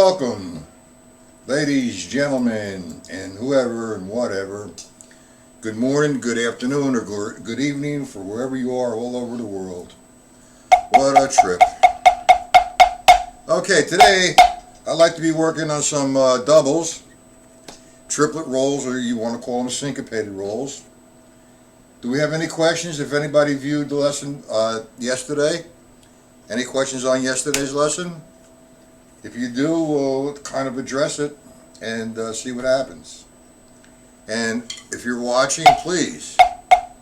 welcome, ladies, gentlemen, and whoever and whatever. Good morning, good afternoon, or good evening for wherever you are all over the world. What a trip. Okay, today I'd like to be working on some doubles, triplet rolls, or you want to call them syncopated rolls. Do we have any questions? If anybody viewed the lesson yesterday? Any questions on yesterday's lesson? If you do, we'll kind of address it and see what happens. And if you're watching, please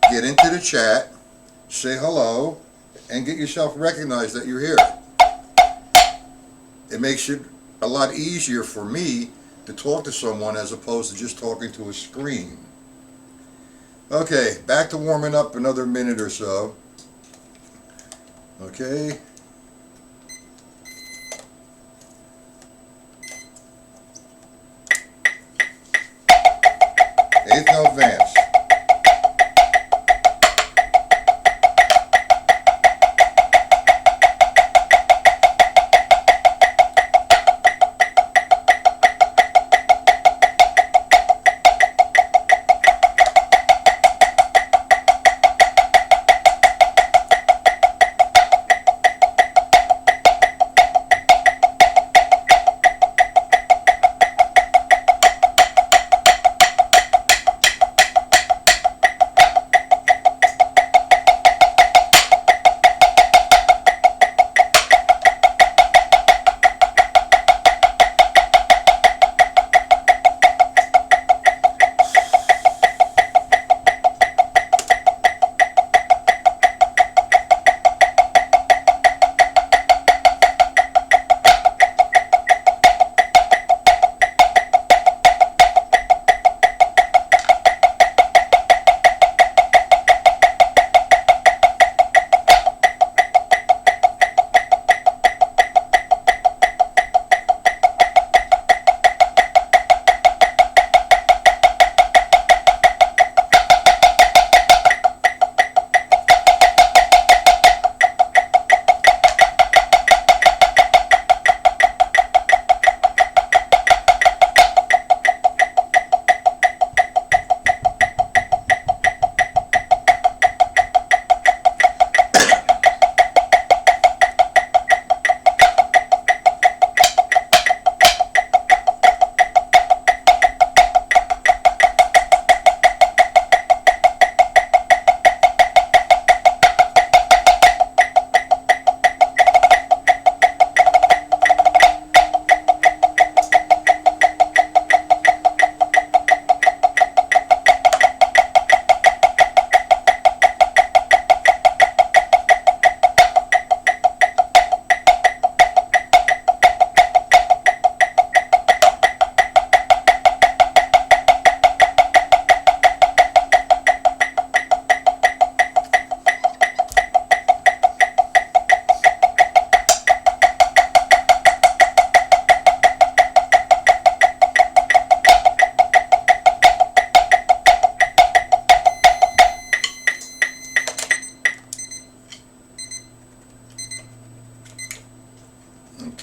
get into the chat, say hello, and get yourself recognized that you're here. It makes it a lot easier for me to talk to someone as opposed to just talking to a screen. Okay, back to warming up another minute or so. Okay. Eighth note vamps.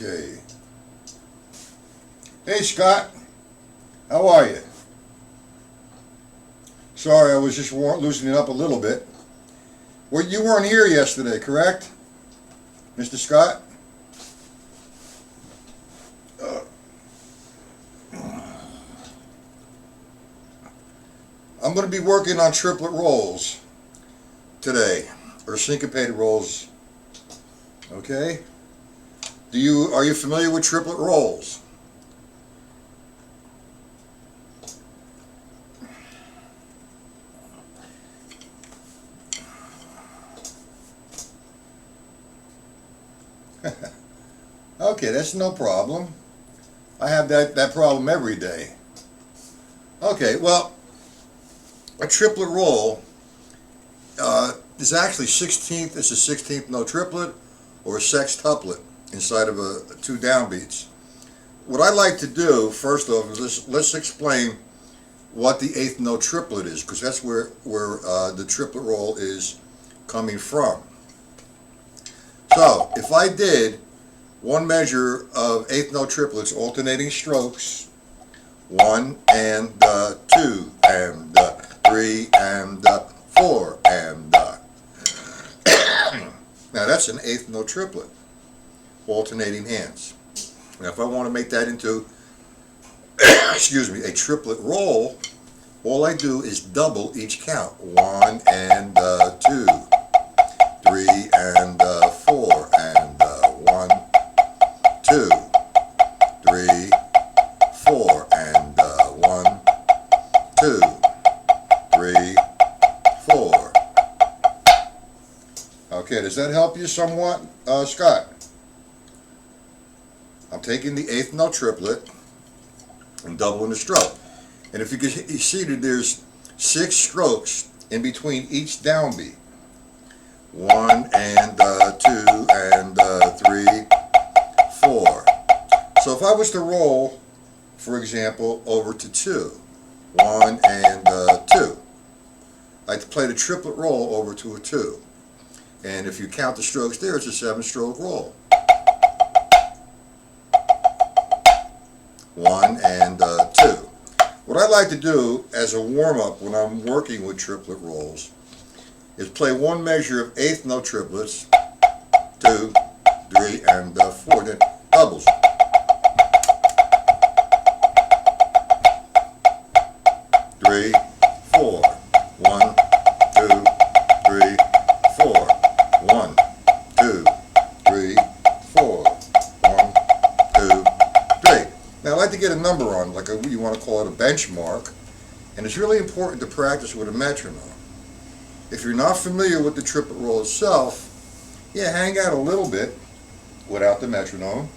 Okay. Hey Scott, how are you? Sorry, I was just loosening up a little bit. Well, you weren't here yesterday, correct, Mr. Scott? I'm going to be working on triplet rolls today, or syncopated rolls. Okay? Are you familiar with triplet rolls? Okay, that's no problem. I have that problem every day. Okay, well, a triplet roll is actually 16th. It's a 16th note triplet or a sextuplet inside of two downbeats. What I like to do first off is let's explain what the eighth note triplet is, because that's where the triplet roll is coming from. So if I did one measure of eighth note triplets, alternating strokes. 1 and 2 and 3 and 4 and now that's an eighth note triplet, alternating hands. Now if I want to make that into excuse me, a triplet roll, all I do is double each count. 1 and 2, 3 and 4 and 1, 2, 3, 4 and 1, 2, 3, 4. Okay, does that help you somewhat, Scott? I'm taking the eighth note triplet and doubling the stroke. And if you can see that there's 6 strokes in between each downbeat. 1 and 2 and 3, 4. So if I was to roll, for example, over to 2, 1 and 2, I'd play the triplet roll over to a 2. And if you count the strokes there, it's a 7-stroke roll. 1 and 2. What I like to do as a warm-up when I'm working with triplet rolls is play one measure of eighth note triplets, 2, 3, and 4, then doubles. Three, 4, 1, 2, 3, 4, 1, 2, 3, 4, 1, 2, 3. Now I like to get a number on, like you want to call it a benchmark, and it's really important to practice with a metronome. If you're not familiar with the triplet roll itself, yeah, hang out a little bit without the metronome.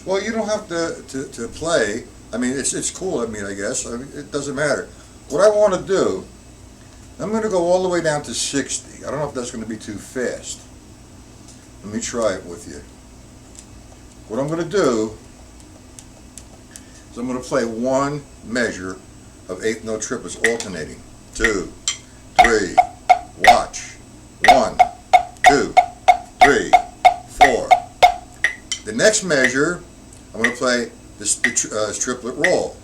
Well, you don't have to play. I mean, it's cool. I mean, I guess. I mean, it doesn't matter. What I want to do, I'm going to go all the way down to 60. I don't know if that's going to be too fast. Let me try it with you. What I'm going to do is I'm going to play one measure of eighth note triplets alternating. 2, 3, watch. 1, 2, 3, 4. The next measure, I'm going to play this triplet roll.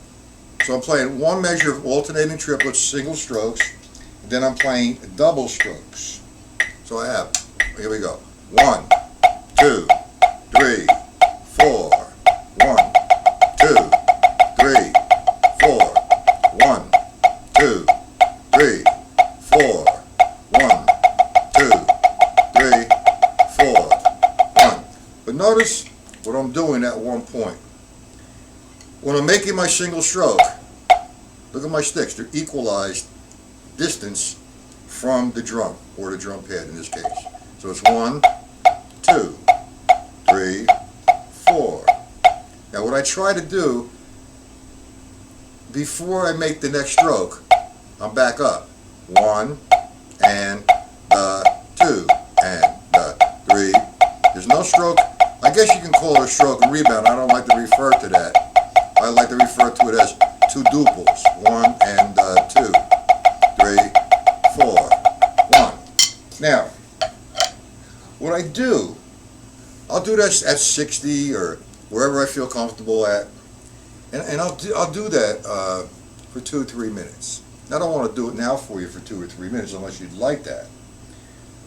So I'm playing one measure of alternating triplets, single strokes, and then I'm playing double strokes. So I have, here we go. 1, 2, 3, 4. 1, 2, 3, 4. 1, 2, 3, 4. 1, 2, 3, 4. 1. But notice what I'm doing at one point. When I'm making my single stroke, look at my sticks. They're equalized distance from the drum, or the drum pad in this case. So it's 1, 2, 3, 4. Now what I try to do before I make the next stroke, I'm back up. 1 and 2 and 3. There's no stroke. I guess you can call it a stroke and rebound. I don't like to refer to that. I like to refer to it as 2 duples. 1 and 2, 3, 4, 1. Now, what I do, I'll do that at 60 or wherever I feel comfortable at, and I'll do that for 2 or 3 minutes. I don't want to do it now for you for 2 or 3 minutes unless you'd like that.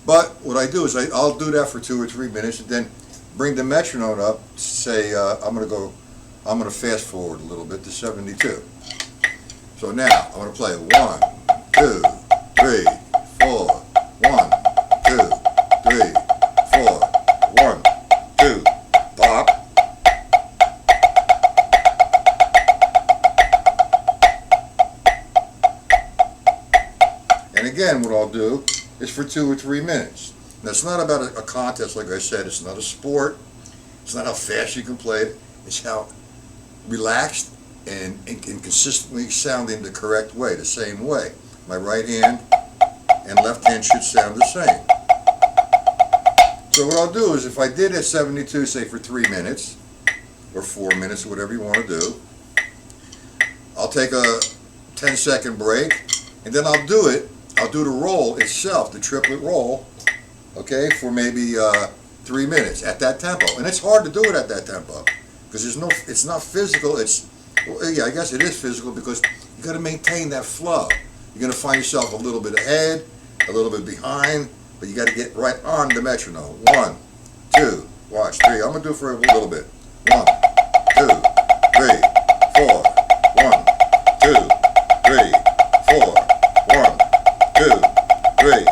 But what I do is I'll do that for 2 or 3 minutes and then bring the metronome up. Say I'm going to fast forward a little bit to 72. So now I'm going to play 1, 2, 3, 4. 1, 2, 3, 4. 1, 2, pop. And again, what I'll do is for 2 or 3 minutes. Now, it's not about a contest, like I said. It's not a sport. It's not how fast you can play it. It's how relaxed and consistently sounding the correct way, the same way. My right hand and left hand should sound the same. So what I'll do is if I did at 72, say for 3 minutes, or 4 minutes, or whatever you want to do, I'll take a 10-second break, and then I'll do it I'll do the roll itself, the triplet roll, okay, for maybe 3 minutes at that tempo. And it's hard to do it at that tempo because it's not physical. Well, yeah, I guess it is physical because you got to maintain that flow. You're going to find yourself a little bit ahead, a little bit behind, but you got to get right on the metronome. 1, 2, watch, 3. I'm going to do it for a little bit. 1, 2, 3, 4. 1, 2, 3, 4. 1, 2, 3,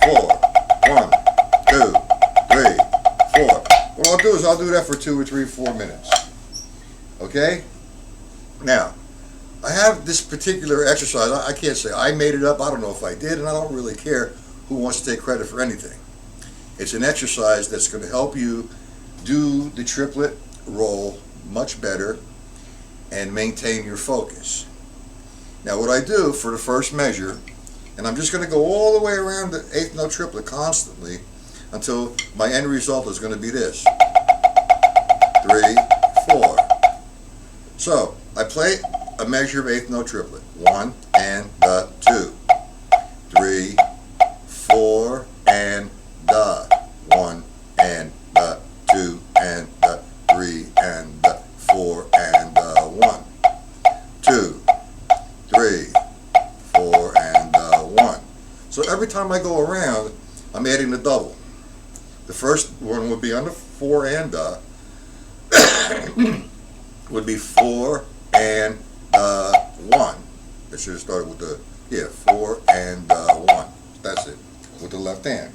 4. 1, 2, 3, 4. What I'll do is I'll do that for 2 or 3, 4 minutes. Okay? Now, I have this particular exercise. I can't say I made it up. I don't know if I did, and I don't really care who wants to take credit for anything. It's an exercise that's going to help you do the triplet roll much better and maintain your focus. Now, what I do for the first measure, and I'm just going to go all the way around the eighth note triplet constantly until my end result is going to be this. 3, 4. So, I play a measure of eighth note triplet. 1 and the 2. 3, 4 and the 1 and the 2 and the 3 and the 4 and the 1. 2, 3, 4 and 1. So every time I go around, I'm adding the double. The first one would be on the 4 and the would be 4 and 1. I should have started with the 4 and 1. That's it, with the left hand.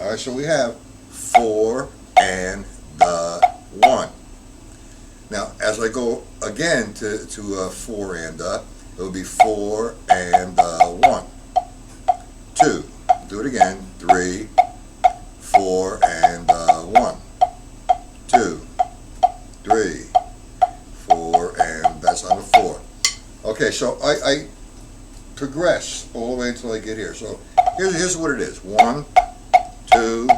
All right, so we have 4 and 1. Now, as I go again to 4 and it will be 4 and 1. 2. Do it again. 3, 4 and 1. 2, 3, 4, and that's on the 4. Okay, so I progress all the way until I get here. So here's what it is. 1, 2,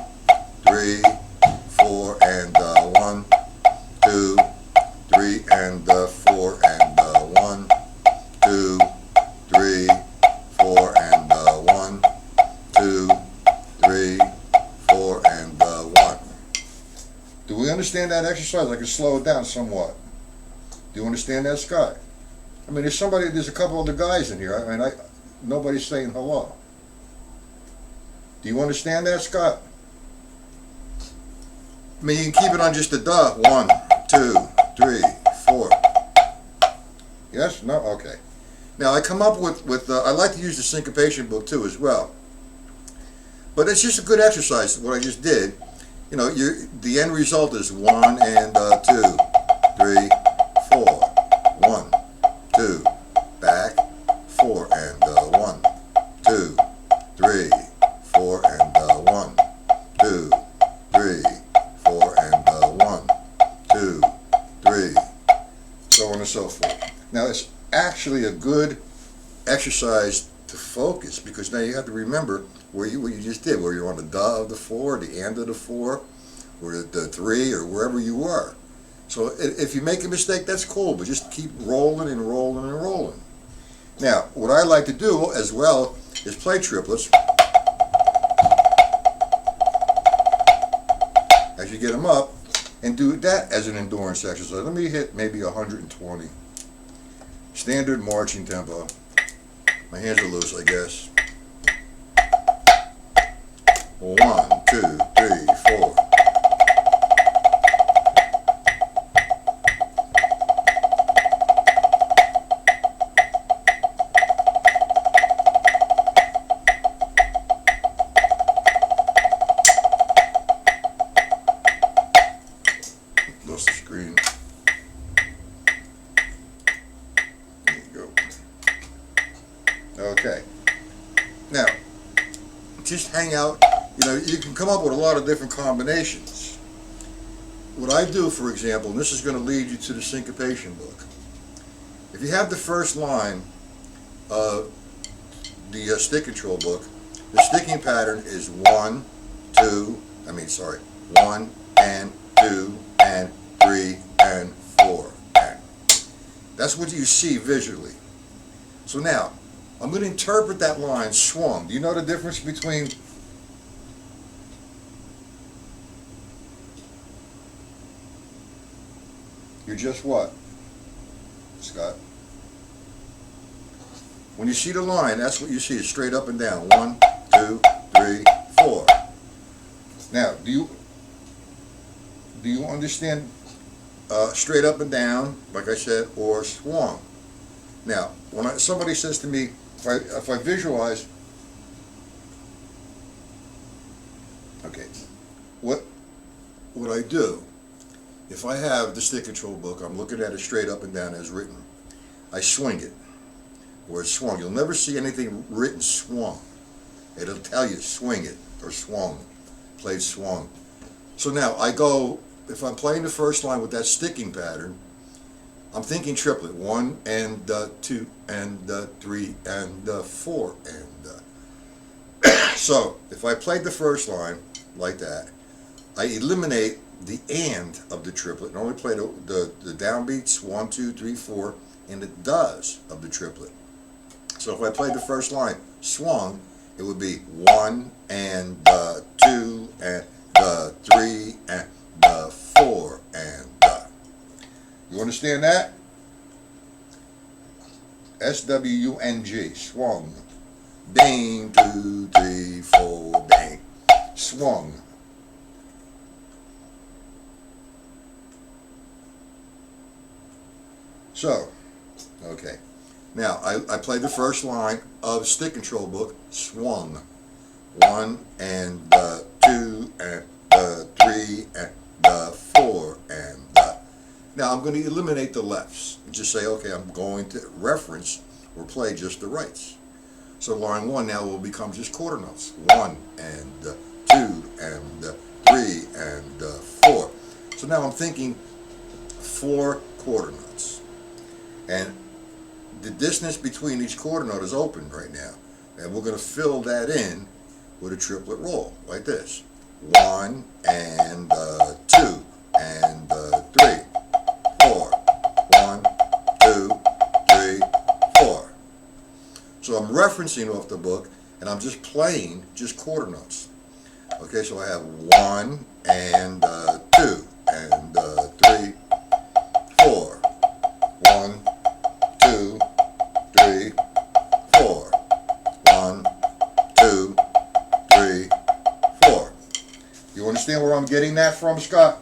3, 4, and 1, 2, 3, and 4, and 1, 2, 3, 4, and 1, 2, 3, 4, and 1. Do we understand that exercise? I can slow it down somewhat. Do you understand that, Scott? I mean, there's a couple other guys in here. I mean, nobody's saying hello. Do you understand that, Scott? I mean, you can keep it on just the duh. 1, 2, 3, 4. Yes? No? Okay. Now, I come up with I like to use the syncopation book too as well. But it's just a good exercise, what I just did. You know, the end result is 1 and 2, 3, 4. 1, 2, back, 4 and 1, 2, 3, 4 and 1, 2, 3, 4 and 1, 2, 3, so on and so forth. Now, it's actually a good exercise to focus because now you have to remember what you just did, where you're on the duh of the 4, the and of the 4, or the 3, or wherever you were. So if you make a mistake, that's cool, but just keep rolling and rolling and rolling. Now, what I like to do as well is play triplets as you get them up and do that as an endurance exercise. Let me hit maybe 120. Standard marching tempo. My hands are loose, I guess. 1, 2, 3, 4. Lost the screen. There you go. Okay. Now, just hang out. You know, you can come up with a lot of different combinations. What I do, for example, and this is going to lead you to the syncopation book. If you have the first line of the stick control book, the sticking pattern is 1 and 2 and 3 and 4 and. That's what you see visually. So now, I'm going to interpret that line, swung. Do you know the difference between you're just what, Scott? When you see the line, that's what you see, is straight up and down. 1, 2, 3, 4. Now, do you understand straight up and down, like I said, or swung? Now, when somebody says to me, if I visualize, okay, what I do, if I have the stick control book, I'm looking at it straight up and down as written, I swing it, or it's swung. You'll never see anything written swung. It'll tell you swing it, or swung, played swung. So now I go, if I'm playing the first line with that sticking pattern, I'm thinking triplet, 1 and 2 and 3 and 4 and so if I played the first line like that, I eliminate the and of the triplet and only play the downbeats 1, 2, 3, 4 and the does of the triplet. So if I played the first line swung, it would be 1 and 2 and 3 and 4 and you understand that? S-W-U-N-G, swung. Bang, 2, 3, 4, bang. Swung. So, okay. Now, I played the first line of stick control book, swung. 1 and 2 and 3 and 4 and now I'm going to eliminate the lefts and just say, okay, I'm going to reference or play just the rights. So line 1 now will become just quarter notes. 1 and 2 and 3 and 4. So now I'm thinking 4 quarter notes. And the distance between each quarter note is open right now. And we're going to fill that in with a triplet roll, like this. 1 and 2 and 3. 4. 1, 2, 3, 4. So I'm referencing off the book and I'm just playing just quarter notes. Okay, so I have 1 and 2 and 3, 4. 1, 2, 3, 4. 1, 2, 3, 4. You understand where I'm getting that from, Scott?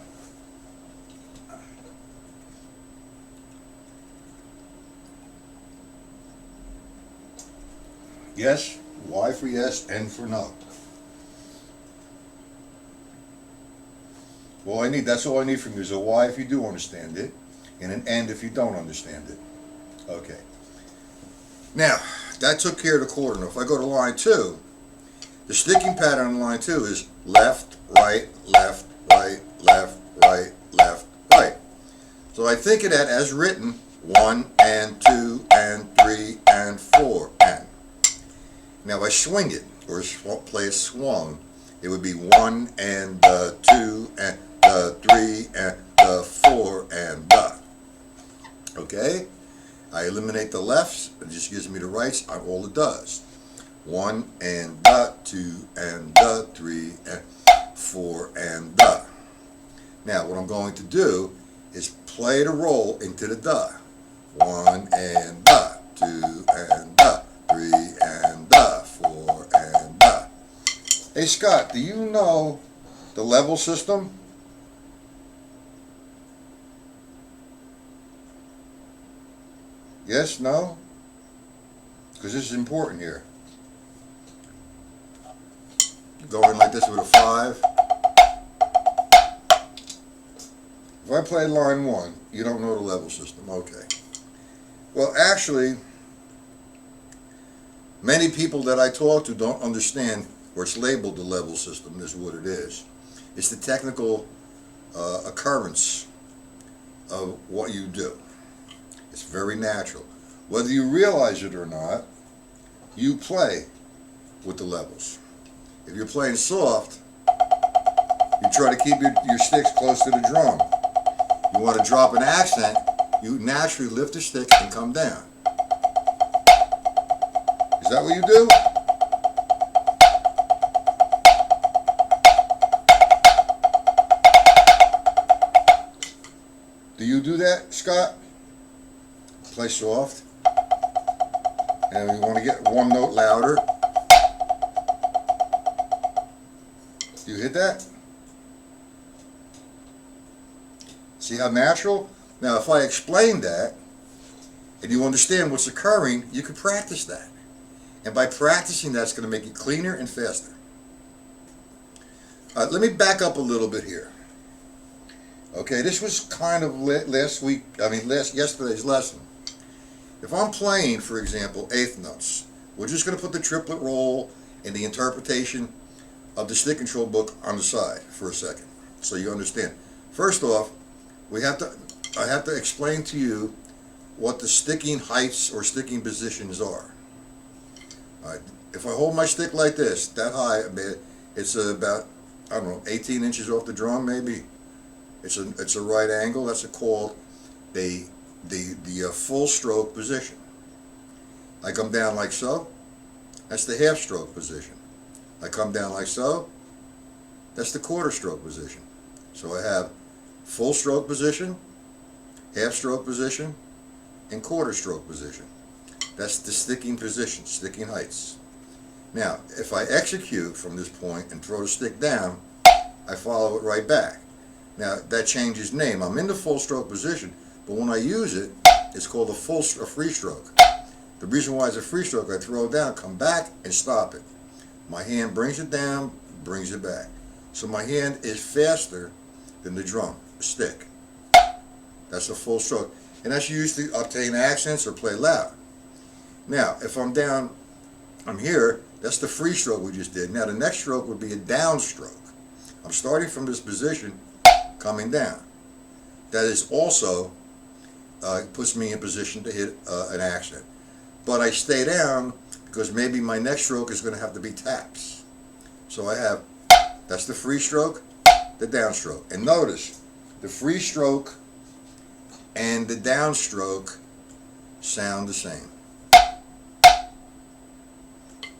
Yes, Y for yes, N for no. Well, that's all I need from you is a Y if you do understand it, and an N if you don't understand it. Okay. Now, that took care of the quarter note. If I go to line 2, the sticking pattern on line 2 is left, right, left, right, left, right, left, right. So I think of that as written, 1 and 2 and 3 and 4 and. Now if I swing it, or play a swung, it would be 1 and 2 and 3 and 4 and okay? I eliminate the lefts, it just gives me the rights on all it does. 1 and 2 and 3 and 4 and Now what I'm going to do is play the roll into the da. 1 and 2 and 3 and 4 and Hey Scott, do you know the level system? Yes, no? Because this is important here. Going like this with a 5. If I play line 1, you don't know the level system. Okay. Well, actually, many people that I talk to don't understand, or it's labeled the level system. This is what it is. It's the technical occurrence of what you do. It's very natural. Whether you realize it or not, you play with the levels. If you're playing soft, you try to keep your sticks close to the drum. You want to drop an accent, you naturally lift the stick and come down. Is that what you do? Do you do that, Scott? Play soft. And you want to get one note louder. Do you hit that? See how natural? Now, if I explain that, and you understand what's occurring, you can practice that. And by practicing that, it's going to make it cleaner and faster. Let me back up a little bit here. Okay, this was kind of yesterday's lesson. If I'm playing, for example, eighth notes, we're just going to put the triplet roll and the interpretation of the stick control book on the side for a second, so you understand. First off, I have to explain to you what the sticking heights or sticking positions are. All right, if I hold my stick like this, that high, it's about, I don't know, 18 inches off the drum maybe. It's a right angle. That's called the full stroke position. I come down like so. That's the half stroke position. I come down like so. That's the quarter stroke position. So I have full stroke position, half stroke position, and quarter stroke position. That's the sticking position, sticking heights. Now, if I execute from this point and throw the stick down, I follow it right back. Now, that changes name. I'm in the full stroke position, but when I use it, it's called a free stroke. The reason why it's a free stroke, I throw it down, come back, and stop it. My hand brings it down, brings it back. So my hand is faster than the drum, the stick. That's a full stroke. And that's used to obtain accents or play loud. Now, if I'm down, I'm here, that's the free stroke we just did. Now, the next stroke would be a down stroke. I'm starting from this position, coming down. That is also puts me in position to hit an accent. But I stay down because maybe my next stroke is going to have to be taps. So I have, that's the free stroke, the downstroke. And notice, the free stroke and the downstroke sound the same,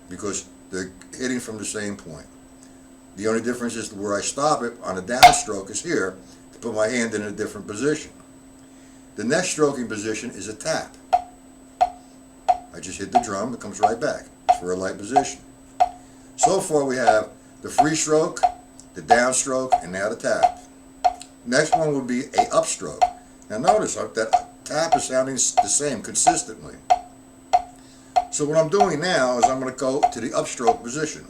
because they're hitting from the same point. The only difference is where I stop it on a downstroke is here, to put my hand in a different position. The next stroking position is a tap. I just hit the drum, it comes right back. It's for a light position. So far we have the free stroke, the downstroke, and now the tap. Next one would be a upstroke. Now notice that tap is sounding the same consistently. So what I'm doing now is I'm going to go to the upstroke position.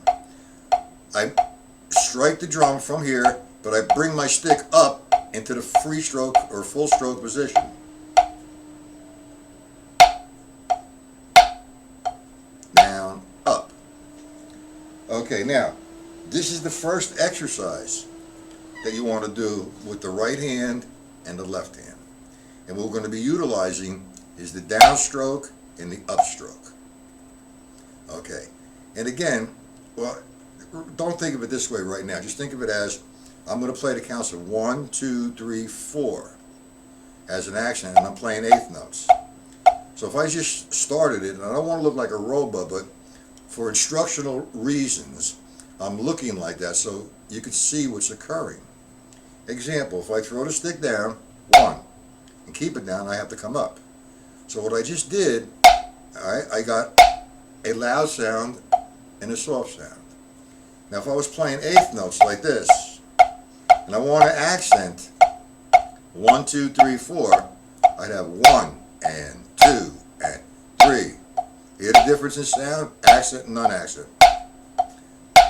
I strike the drum from here, but I bring my stick up into the free stroke or full stroke position. Down, up. Okay, now, this is the first exercise that you want to do with the right hand and the left hand. And what we're going to be utilizing is the downstroke and the upstroke. Okay, and again, well, don't think of it this way right now. Just think of it as, I'm going to play the counts of 1, 2, 3, 4 as an accent, and I'm playing eighth notes. So if I just started it, and I don't want to look like a robot, but for instructional reasons, I'm looking like that so you can see what's occurring. Example, if I throw the stick down, 1, and keep it down, I have to come up. So what I just did, I got a loud sound and a soft sound. Now if I was playing eighth notes like this, and I want to accent 1, 2, 3, 4, I'd have 1 and 2 and 3. Hear the difference in sound? Accent and non-accent.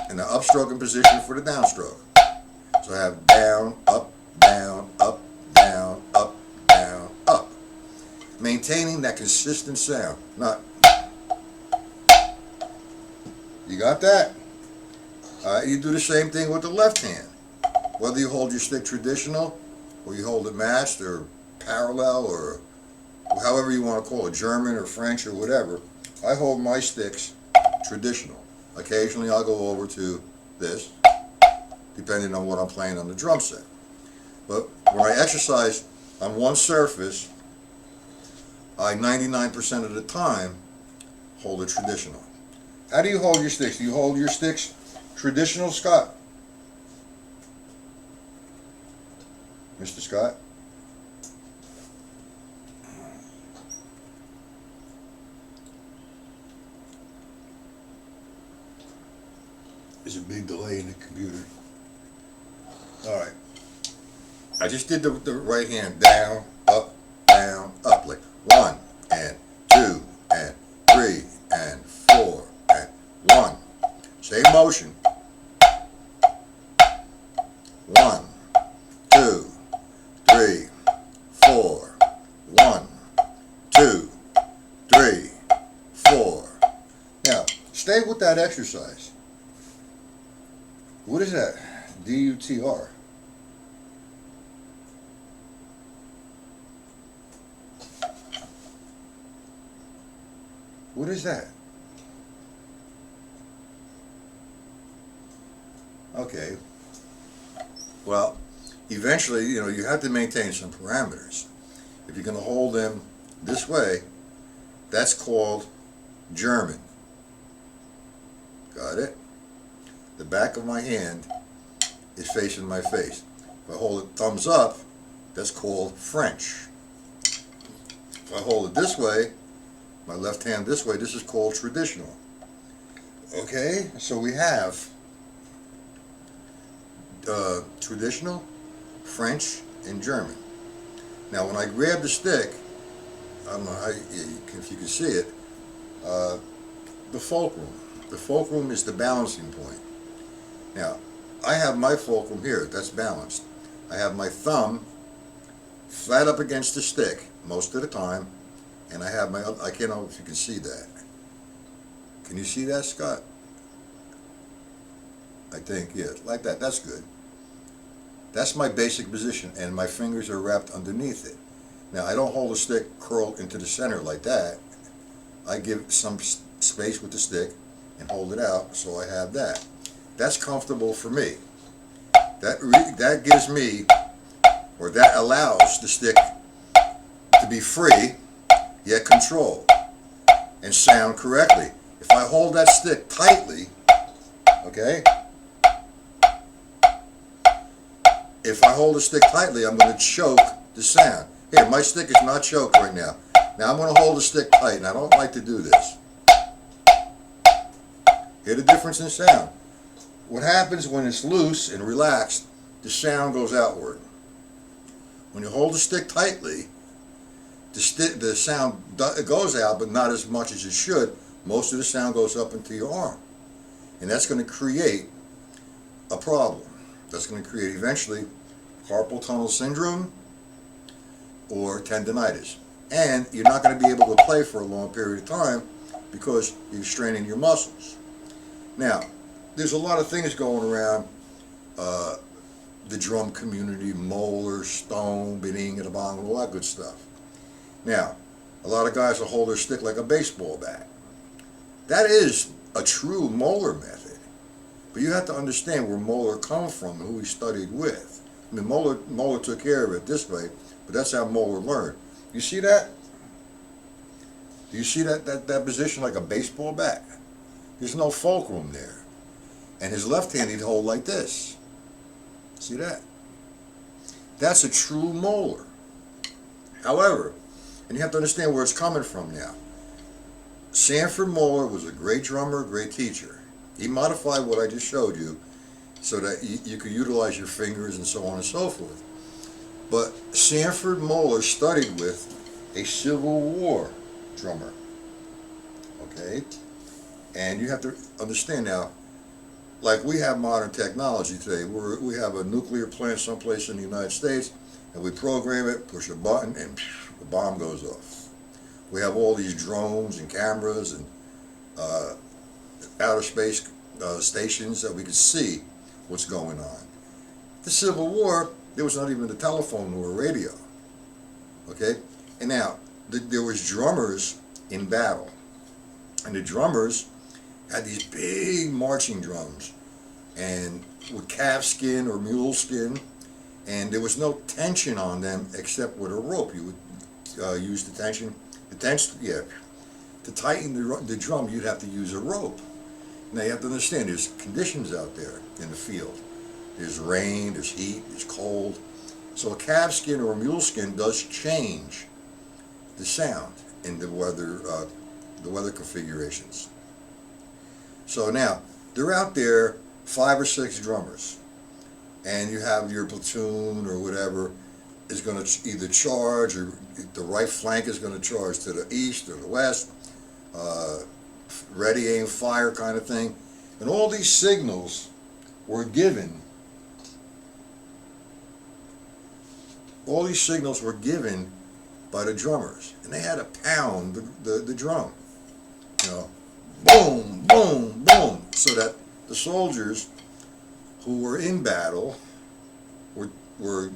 And the upstroke in position for the downstroke. So I have down, up, down, up, down, up, down, up. Maintaining that consistent sound. Not. You got that? You do the same thing with the left hand. Whether you hold your stick traditional, or you hold it matched, or parallel, or however you want to call it, German or French or whatever, I hold my sticks traditional. Occasionally I'll go over to this, depending on what I'm playing on the drum set. But when I exercise on one surface, I 99% of the time hold it traditional. How do you hold your sticks? Do you hold your sticks traditional, Scott? Mr. Scott? There's a big delay in the computer. All right. I just did the right hand down, up, like 1 and 2 and 3 and 4 and 1. Same motion. 1, 2, 3, 4. 1, 2, 3, 4. Now, stay with that exercise. What is that? DUTR. What is that? Okay. Well, eventually, you have to maintain some parameters. If you're going to hold them this way, that's called German. Got it? The back of my hand is facing my face. If I hold it thumbs up, that's called French. If I hold it this way, my left hand this way, this is called traditional. Okay, so we have traditional, French, and German. Now when I grab the stick, I don't know if you can see it, the fulcrum. The fulcrum is the balancing point. Now, I have my fulcrum here, that's balanced. I have my thumb flat up against the stick most of the time, and I have I can't know if you can see that. Can you see that, Scott? I think, yeah, like that, that's good. That's my basic position, and my fingers are wrapped underneath it. Now, I don't hold the stick curled into the center like that. I give some space with the stick and hold it out, so I have that. That's comfortable for me. That gives me, or that allows the stick to be free, yet controlled, and sound correctly. If I hold that stick tightly, okay? If I hold the stick tightly, I'm going to choke the sound. Here, my stick is not choked right now. Now I'm going to hold the stick tight, and I don't like to do this. Hear the difference in sound. What happens when it's loose and relaxed, the sound goes outward. When you hold the stick tightly, the sound goes out, but not as much as it should. Most of the sound goes up into your arm. And that's going to create a problem. That's going to create eventually carpal tunnel syndrome or tendonitis. And you're not going to be able to play for a long period of time because you're straining your muscles. Now, there's a lot of things going around the drum community, molar, stone, bidding, and bong, and all that good stuff. Now, a lot of guys will hold their stick like a baseball bat. That is a true molar method. But you have to understand where molar comes from and who he studied with. I mean, molar took care of it this way, but that's how molar learned. You see that? Do you see that position like a baseball bat? There's no fulcrum there. And his left hand he'd hold like this. See that? That's a true molar. However, and you have to understand where it's coming from now. Sanford Moeller was a great drummer, a great teacher. He modified what I just showed you so that you could utilize your fingers and so on and so forth. But Sanford Moeller studied with a Civil War drummer. Okay? And you have to understand now, like we have modern technology today, we have a nuclear plant someplace in the United States, and we program it, push a button, and the bomb goes off. We have all these drones and cameras and outer space stations that we can see what's going on. The Civil War, there was not even a telephone or a radio. Okay? And now, there was drummers in battle. And the drummers had these big marching drums and with calf skin or mule skin, and there was no tension on them except with a rope. You would use to tighten the drum, you'd have to use a rope. Now you have to understand there's conditions out there in the field. There's rain, there's heat, there's cold. So a calf skin or a mule skin does change the sound in the weather configurations. So now they're out there, 5 or 6 drummers, and you have your platoon or whatever is going to either charge, or the right flank is going to charge to the east or the west, ready, aim, fire kind of thing. And all these signals were given. All these signals were given by the drummers, and they had to pound the drum, you know, boom, boom, boom, so that the soldiers who were in battle were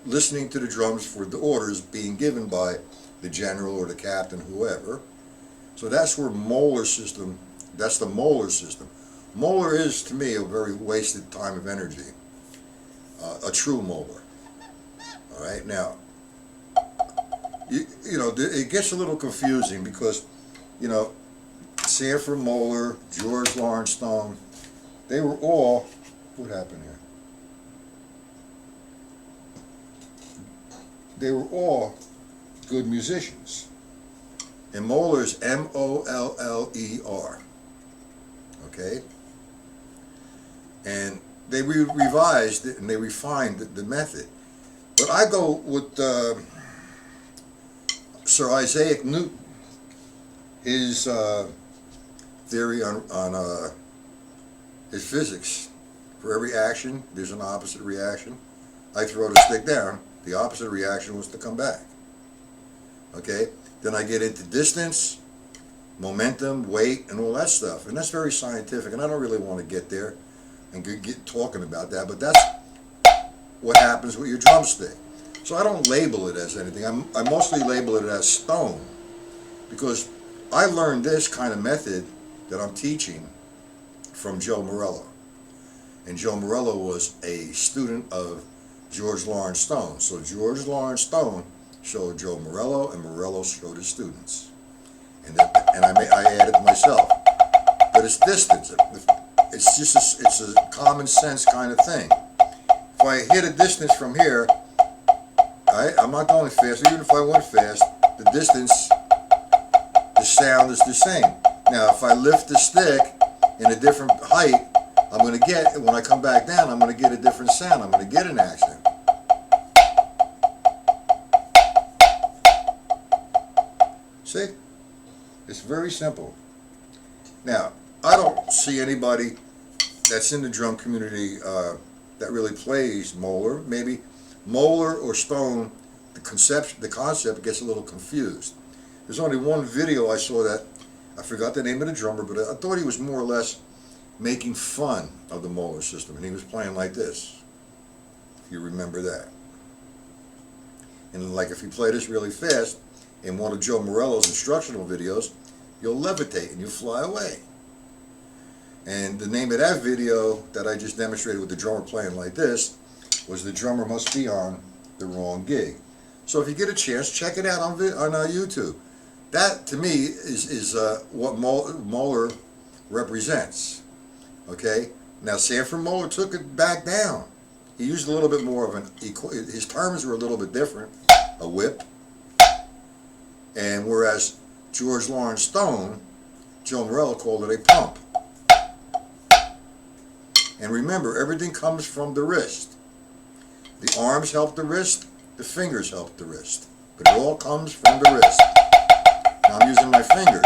listening to the drums for the orders being given by the general or the captain, whoever. So that's where Moeller system, that's the Moeller system. Moeller is, to me, a very wasted time of energy, a true Moeller. All right, now, you know, it gets a little confusing because, you know, Sanford Moeller, George Lawrence Stone, they were all, what happened here? They were all good musicians. And Moeller is M-O-L-L-E-R. Okay? And they revised it and they refined the method. But I go with Sir Isaac Newton, his theory on his physics. For every action, there's an opposite reaction. I throw the stick down, the opposite reaction was to come back. Okay? Then I get into distance, momentum, weight, and all that stuff. And that's very scientific, and I don't really want to get there and get talking about that, but that's what happens with your drumstick. So I don't label it as anything. I mostly label it as stone, because I learned this kind of method that I'm teaching from Joe Morello. And Joe Morello was a student of George Lawrence Stone. So George Lawrence Stone showed Joe Morello, and Morello showed his students. And I added myself. But it's distance. It's just it's a common sense kind of thing. If I hit a distance from here, I'm not going fast. Even if I went fast, the distance, the sound is the same. Now, if I lift the stick in a different height, I'm going to get, when I come back down, I'm going to get a different sound. I'm going to get an accent. See? It's very simple. Now, I don't see anybody that's in the drum community that really plays Moeller. Maybe Moeller or Stone, the concept gets a little confused. There's only one video I saw that, I forgot the name of the drummer, but I thought he was more or less making fun of the Moeller system, and he was playing like this, if you remember that. And like if you play this really fast in one of Joe Morello's instructional videos, you'll levitate and you'll fly away. And the name of that video that I just demonstrated with the drummer playing like this was "The Drummer Must Be on the Wrong Gig." So if you get a chance, check it out on YouTube. That, to me, is what Moeller represents. Okay? Now, Sanford Moeller took it back down. He used a little bit more of his terms were a little bit different, a whip. And whereas George Lawrence Stone, Joe Morello called it a pump. And remember, everything comes from the wrist. The arms help the wrist, the fingers help the wrist. But it all comes from the wrist. Now I'm using my fingers.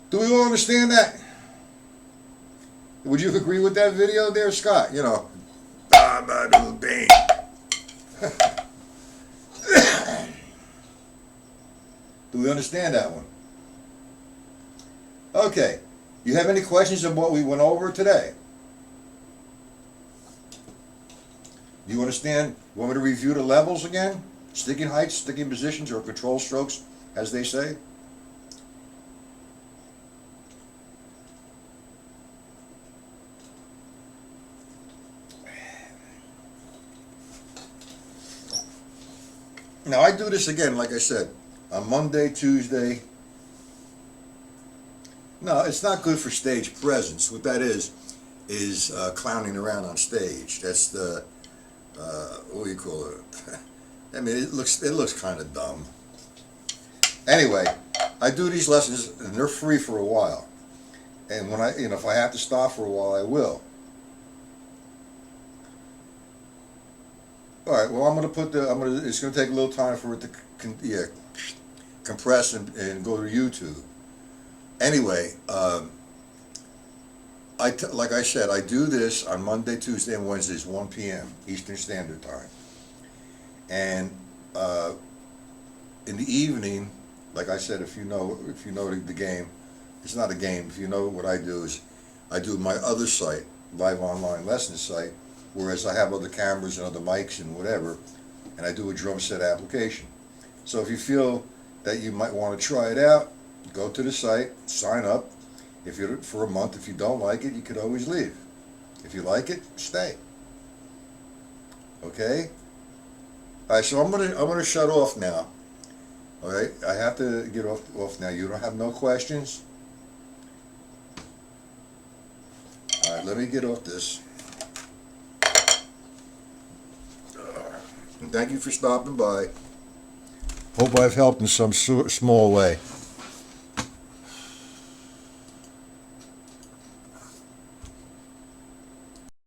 Do we all understand that? Would you agree with that video there, Scott? You know, ba-ba-doo-bing. Do we understand that one? Okay. You have any questions on what we went over today? Do you understand? You want me to review the levels again? Sticking heights, sticking positions, or control strokes, as they say? Now, I do this again, like I said. on Monday, Tuesday. No, it's not good for stage presence. What that is clowning around on stage. That's the what do you call it? I mean, it looks kind of dumb. Anyway, I do these lessons and they're free for a while. And when if I have to stop for a while, I will. All right. Well, it's gonna take a little time for it to compress and go to YouTube. Anyway, like I said, I do this on Monday, Tuesday, and Wednesdays, 1 p.m. Eastern Standard Time. And in the evening, like I said, if you know the game, it's not a game. If you know what I do is, I do my other site, live online lesson site, whereas I have other cameras and other mics and whatever, and I do a drum set application. So if you feel that you might want to try it out, go to the site, sign up. If you for a month, if you don't like it, you could always leave. If you like it, stay. Okay. All right. So I'm gonna shut off now. All right. I have to get off now. You don't have no questions. All right. Let me get off this. And thank you for stopping by. Hope I've helped in some small way.